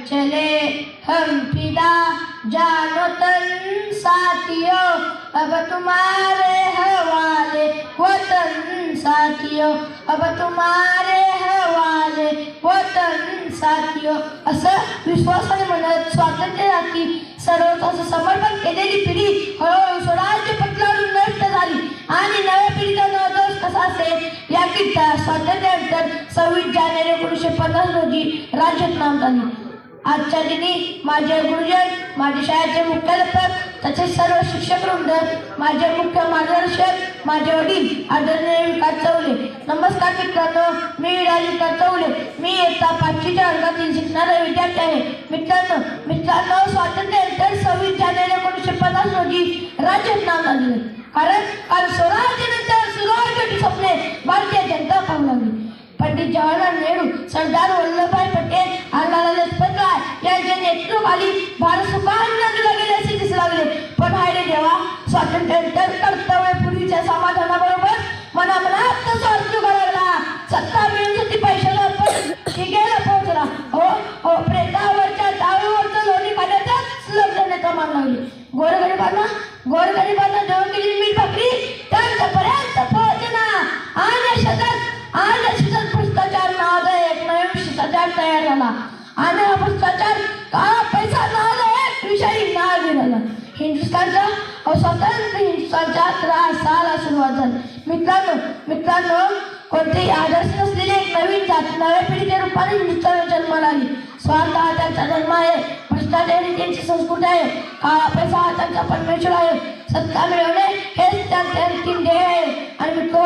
चले हम फिदा जानो तन साथियों, अब तुम्हारे हवाले वतन साथियों, अब तुम्हारे हवाले वतन साथियों. असं विश्वासाने म्हणत स्वातंत्र्यासाठी सर्वस्वाचं समर्पण केलेली पिढी हळूहळू स्वराज्य पटलावरून नष्ट झाली आणि नव्या पिढीचा नवदोष कसा असेल याकरिता स्वातंत्र्यानंतर 26 जानेवारी 1950 रोजी राज्यघटना झाली. आजच्या दिनी माझे गुरुजन, माझे शाळेचे मुख्याध्यापक तसेच सर्व शिक्षक वृंद, माझे मुख्य मार्गदर्शक, माझे वडील आदरणीय विकास चौले. नमस्कार मित्रांनो, मी विकास चौले. मी इयत्ता 5वीच्या वर्गातील शिकणारा विद्यार्थी आहे. मित्रांनो स्वातंत्र्यानंतर 26 जानेवारी 1950 रोजी राज्यघटना झाली. कारण स्वराज्यानंतर सुराज्याची स्वप्ने भारतीय जनता पाहू लागली. पंडित जवाहरलाल नेहरू, सरदार वल्लभभाई पटेल आणि लाला लजपत राय यांच्या नेतृत्वाखाली भारत सुखाने गेले असे दिसू लागले. पण हायरे देवा, स्वातंत्र्यानंतर कर्तव्यपूर्वीच्या समाधानाबरोबर मनामनात स्वार्थ लागला. सत्ता मिळवण्यासाठी पैशाला पण टिकेला पोहोचला. हो प्रेतावरच्या डावीवरचं लोणी खाण्याचाच लग्नाचा मान लागली. गोरगरिबांना जेवण केलेली मीठ भाकरी त्यांच्यापर्यंत पोहोचना. आणि शेतात भ्रष्टाचार नावाचा एक नवीन भ्रष्टाचार तयार झाला. आणि हा भ्रष्टाचार काळा पैसा नावाचा एक विषयी नाव दिला. स्वतंत्र हिंदुस्थानच्या 13 साला सुरुवात झाली. मित्रांनो कोणतेही आदर्श नसलेले एक नवीन जात नव्या पिढीच्या रूपाने हिंदुस्थानात जन्माला आली. स्वार्थ हा त्यांचा धर्म आहे, भ्रष्टाचार ही त्यांची संस्कृती आहे, काळा पैसा हा त्यांचा परमेश्वर आहे, सत्ता मिळवणे हेच त्यांचे अंतिम ध्येय आहे. आणि मित्र,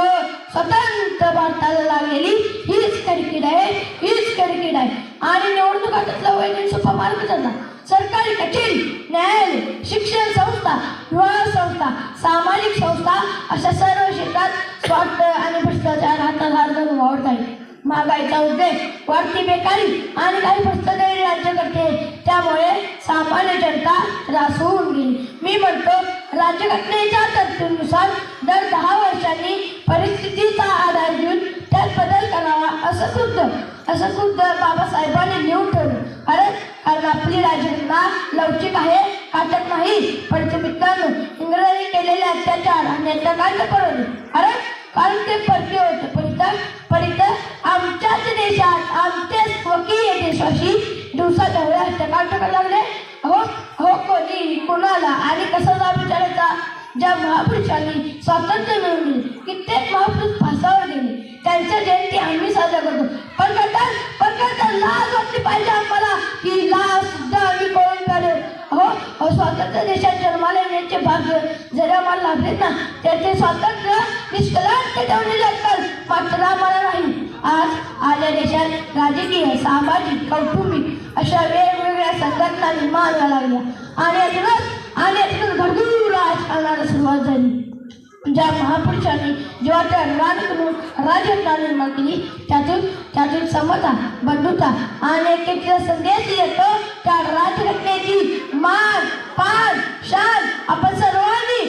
स्वतंत्र भारताला लागलेली हीच कडकीड आहे. आणि निवडणुकातला वैज्ञानिक सोपा मार्ग झाला. सरकारी कचेरी, न्यायालय, शिक्षण संस्था, विवाह संस्था, सामाजिक संस्था अशा सर्व क्षेत्रात स्वार्थ आणि भ्रष्टाचार हातात हात घालून वावरत आहे. महागाईचा उद्रेक, वाढती बेकारी आणि काही भ्रष्टाचारी राज्य करते. त्यामुळे सामान्य जनता त्रास होऊन गेली. मी म्हणतो राज्यघटनेच्या तरतुदीनुसार दर 10 वर्षांनी परिस्थितीचा आधार घेऊन त्यात बदल करावा असं खुद्द बाबासाहेबांनी लिहून ठेवलं. कारण आपली राज्यघटना लवचिक आहे, काटक नाही. पण मित्रांनो, इंग्रजांनी केलेले अत्याचार आणि हत्याकांड परवडले. कारण ते परकीय होते. परित आमच्याच देशात आमचे स्वकीय देशवासी दिवसाच्या वेळा हत्याकांड करायला लागले. कोणी कोणाला आणि कसा जाब विचारायचा. ज्या महापुरुषांनी स्वातंत्र्य मिळवून दिले, कित्येक महापुरुष फासावर गेले, त्यांच्या जयंती आम्ही साजरा करतो. पण करता लाज वाटली पाहिजे आम्हाला, की लाज सुद्धा आम्ही करून काढेल. स्वातंत्र्य देशात जन्माला येण्याचे भाग्य जरी आम्हाला लाभले ना, त्याचे स्वातंत्र्य निष्कलंक ठेवलेले असतात, मात्र आम्हाला नाही. आज आपल्या देशात राजकीय, सामाजिक, कौटुंबिक अशा वेगवेगळ्या संघटना निर्माण व्हायला लागल्या. आणि यातूनच भरपूर राजकारणाला सुरुवात झाली. ज्या महापुरुषांनी जेव्हा त्या राज्यघटना निर्माण केली, त्यातून समता, बंधुता आणि एकेचा संदेश येतो. त्या राज्यघटनेची मान, पान, शान आपण सर्वांनी